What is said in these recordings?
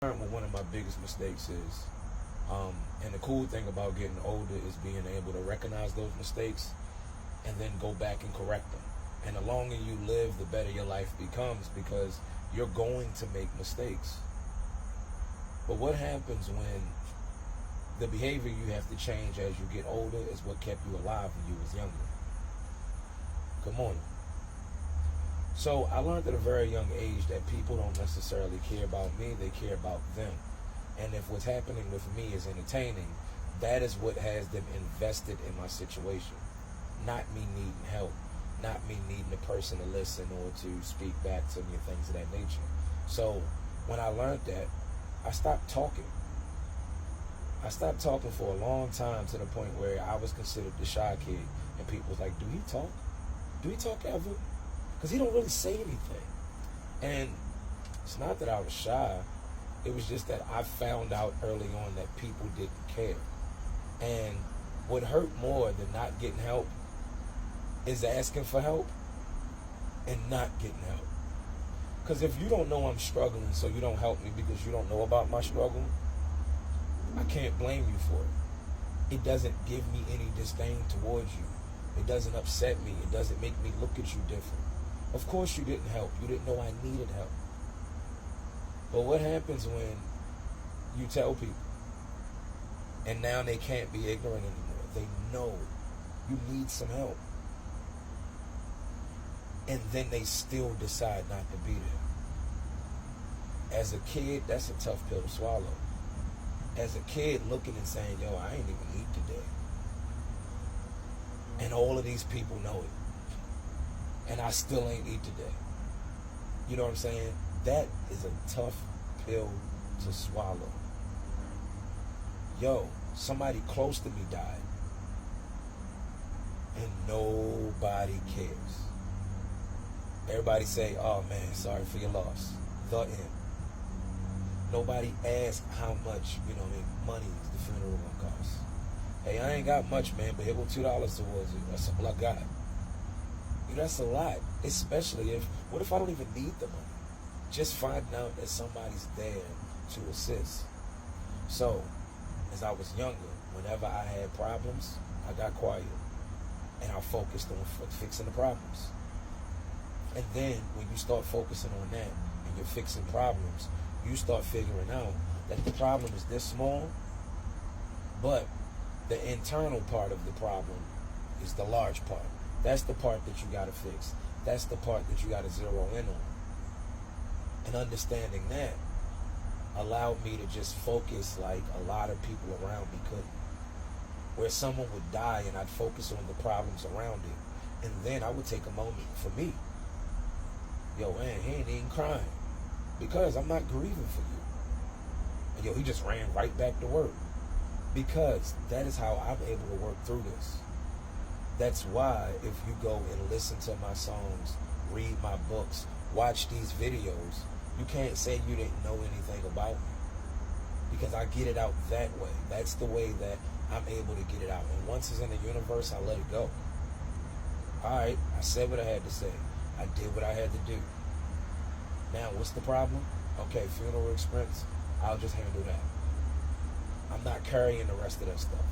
learned what one of my biggest mistakes is. And the cool thing about getting older is being able to recognize those mistakes and then go back and correct them. And the longer you live, the better your life becomes because you're going to make mistakes. But what happens when the behavior you have to change as you get older is what kept you alive when you was younger? Good morning. So I learned at a very young age that people don't necessarily care about me, they care about them. And if what's happening with me is entertaining, that is what has them invested in my situation. Not me needing help, not me needing a person to listen or to speak back to me and things of that nature. So when I learned that, I stopped talking. I stopped talking for a long time to the point where I was considered the shy kid. And people was like, do he talk? Do he talk ever? Because he don't really say anything. And it's not that I was shy. It was just that I found out early on that people didn't care. And what hurt more than not getting help is asking for help and not getting help. Because if you don't know I'm struggling, so you don't help me because you don't know about my struggle, I can't blame you for it. It doesn't give me any disdain towards you. It doesn't upset me. It doesn't make me look at you different. Of course you didn't help. You didn't know I needed help. But what happens when you tell people and now they can't be ignorant anymore? They know you need some help. And then they still decide not to be there. As a kid, that's a tough pill to swallow. As a kid looking and saying, yo, I ain't even eat today. And all of these people know it. And I still ain't eat today. You know what I'm saying? That is a tough pill to swallow. Yo, somebody close to me died. And nobody cares. Everybody say, oh man, sorry for your loss. The end. Nobody asks how much, money the funeral gonna cost. Hey, I ain't got much, man, but here go $2 towards it. That's all I got. That's a lot, especially what if I don't even need the money? Just finding out that somebody's there to assist. So, as I was younger, whenever I had problems, I got quiet. And I focused on fixing the problems. And then, when you start focusing on that, and you're fixing problems, you start figuring out that the problem is this small, but the internal part of the problem is the large part. That's the part that you got to fix. That's the part that you got to zero in on. And understanding that allowed me to just focus like a lot of people around me couldn't. Where someone would die and I'd focus on the problems around it. And then I would take a moment for me. Yo, man, he ain't even crying. Because I'm not grieving for you. And yo, he just ran right back to work. Because that is how I'm able to work through this. That's why if you go and listen to my songs, read my books, watch these videos, you can't say you didn't know anything about me. Because I get it out that way. That's the way that I'm able to get it out. And once it's in the universe, I let it go. Alright, I said what I had to say. I did what I had to do. Now, what's the problem? Okay, funeral expense, I'll just handle that. I'm not carrying the rest of that stuff.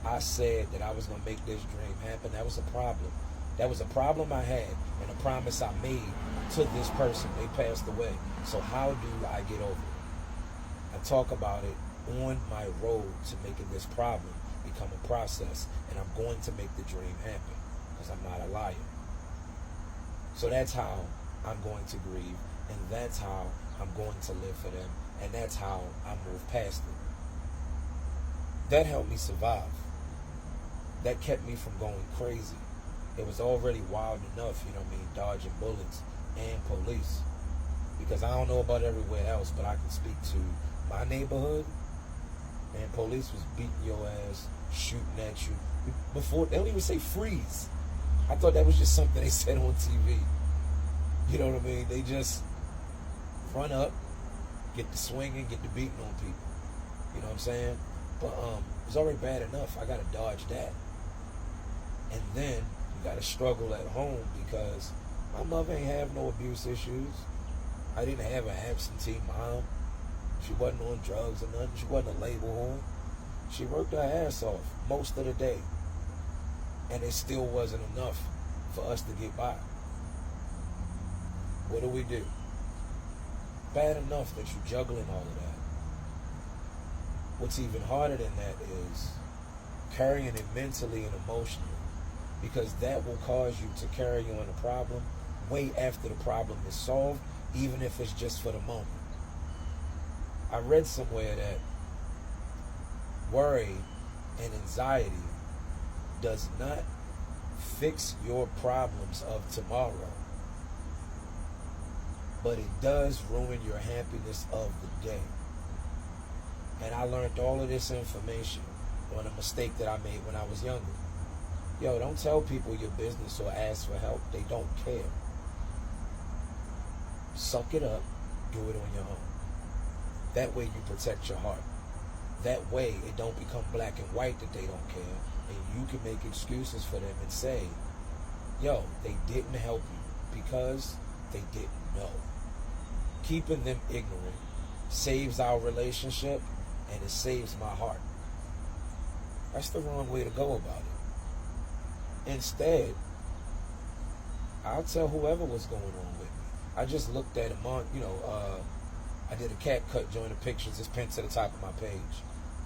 I said that I was going to make this dream happen. That was a problem. That was a problem I had and a promise I made to this person. They passed away. So how do I get over it? I talk about it on my road to making this problem become a process, and I'm going to make the dream happen because I'm not a liar. So that's how I'm going to grieve, and that's how I'm going to live for them, and that's how I move past it. That helped me survive. That kept me from going crazy. It was already wild enough, dodging bullets and police. Because I don't know about everywhere else, but I can speak to my neighborhood. And police was beating your ass, shooting at you. Before, they don't even say freeze. I thought that was just something they said on TV. You know what I mean? They just run up, get the swinging, get the beating on people. You know what I'm saying? But it's already bad enough. I got to dodge that. And then you got to struggle at home because my mother ain't have no abuse issues. I didn't have an absentee mom. She wasn't on drugs or nothing. She wasn't a label whore. She worked her ass off most of the day. And it still wasn't enough for us to get by. What do? Bad enough that you're juggling all of that. What's even harder than that is carrying it mentally and emotionally, because that will cause you to carry on a problem way after the problem is solved, even if it's just for the moment. I read somewhere that worry and anxiety does not fix your problems of tomorrow, but it does ruin your happiness of the day. And I learned all of this information on a mistake that I made when I was younger. Yo, don't tell people your business or ask for help. They don't care. Suck it up. Do it on your own. That way you protect your heart. That way it don't become black and white that they don't care. And you can make excuses for them and say, yo, they didn't help you because they didn't know. Keeping them ignorant saves our relationship, and it saves my heart. That's the wrong way to go about it. Instead, I'll tell whoever was going on with me. I just looked at him on, I did a cat cut joint of pictures. It's pinned to the top of my page.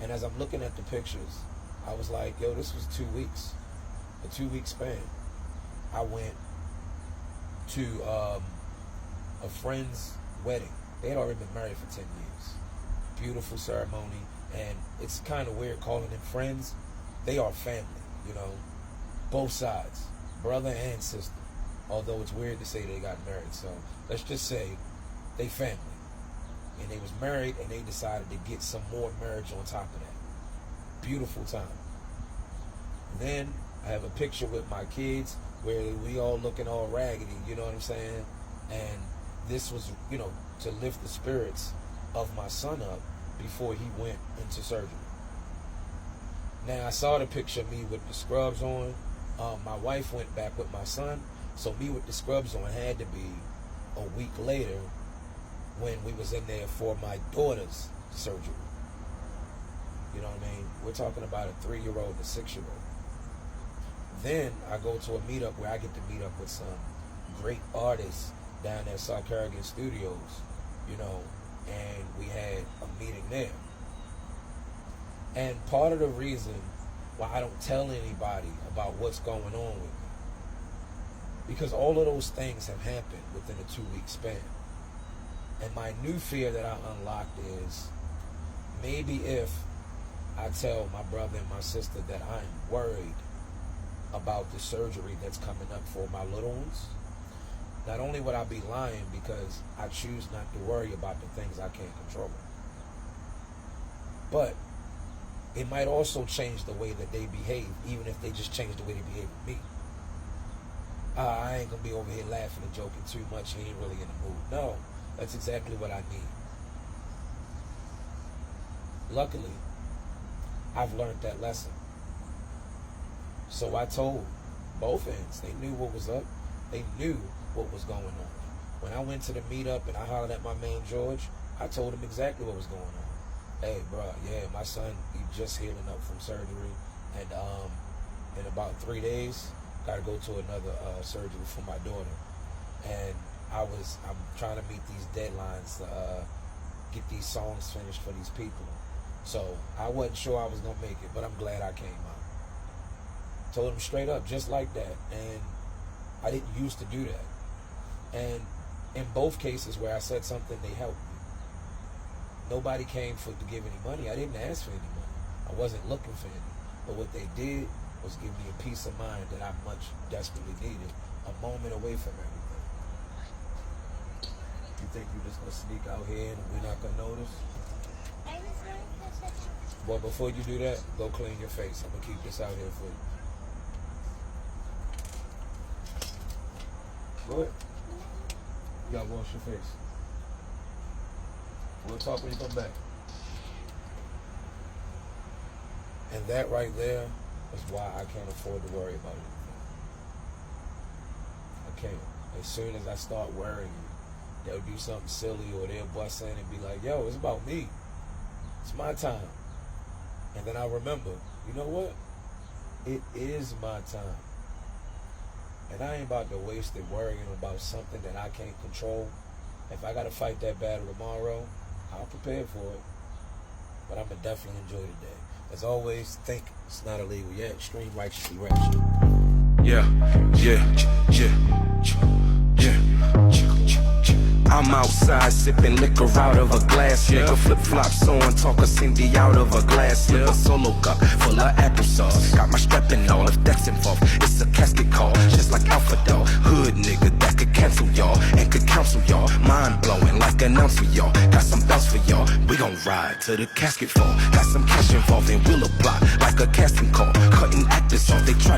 And as I'm looking at the pictures, I was like, yo, this was 2 weeks. A 2-week span. I went to a friend's wedding. They had already been married for 10 years. Beautiful ceremony. And it's kind of weird calling them friends. They are family, both sides, brother and sister. Although it's weird to say they got married. So let's just say they family. And they was married, and they decided to get some more marriage on top of that. Beautiful time. Then I have a picture with my kids where we all looking all raggedy, you know what I'm saying? And this was, to lift the spirits of my son up before he went into surgery. Now I saw the picture of me with the scrubs on. My wife went back with my son, so me with the scrubs on had to be a week later when we was in there for my daughter's surgery. You know what I mean? We're talking about a 3-year-old and a 6-year-old. Then I go to a meetup where I get to meet up with some great artists down at South Carolina Studios, and we had a meeting there. And part of the reason why I don't tell anybody about what's going on with me, because all of those things have happened within a 2-week span. And my new fear that I unlocked is, maybe if I tell my brother and my sister that I'm worried about the surgery that's coming up for my little ones, not only would I be lying because I choose not to worry about the things I can't control, but it might also change the way that they behave, even if they just change the way they behave with me. I ain't going to be over here laughing and joking too much. He ain't really in the mood. No, that's exactly what I need. Luckily, I've learned that lesson. So I told both ends. They knew what was up. They knew what was going on. When I went to the meetup and I hollered at my man George, I told him exactly what was going on. Hey, bro, yeah, my son, he just healing up from surgery, and in about 3 days, got to go to another surgery for my daughter. And I'm trying to meet these deadlines to get these songs finished for these people. So I wasn't sure I was gonna make it, but I'm glad I came out. Told him straight up, just like that. And I didn't used to do that. And in both cases where I said something, they helped me. Nobody came to give any money. I didn't ask for any money. I wasn't looking for any. But what they did was give me a peace of mind that I much desperately needed, a moment away from everything. You think you're just going to sneak out here and we're not going to notice? Well, before you do that, go clean your face. I'm going to keep this out here for you. Go ahead. You got to wash your face. We'll talk when you come back. And that right there is why I can't afford to worry about anything. I can't. As soon as I start worrying, they'll do something silly or they'll bust in and be like, yo, it's about me. It's my time. And then I remember, you know what? It is my time. And I ain't about to waste it worrying about something that I can't control. If I got to fight that battle tomorrow, I'll prepare for it. But I'm going to definitely enjoy the day. As always, think it's not illegal yet. Extreme righteously ratchet. Yeah. I'm outside sipping liquor out of a glass. Nigga flip-flops on, talk a Cindy out of a glass. Slip a solo cup full of applesauce. Got my strap and all, if that's involved, it's a casket call. Just like Alpha Dog, hood nigga that could cancel y'all and could counsel y'all. Mind blowing like an ounce for y'all. Got some belts for y'all. We gon' ride till the casket fall. Got some cash involved and we'll apply like a casting call. Cutting actors off, they try to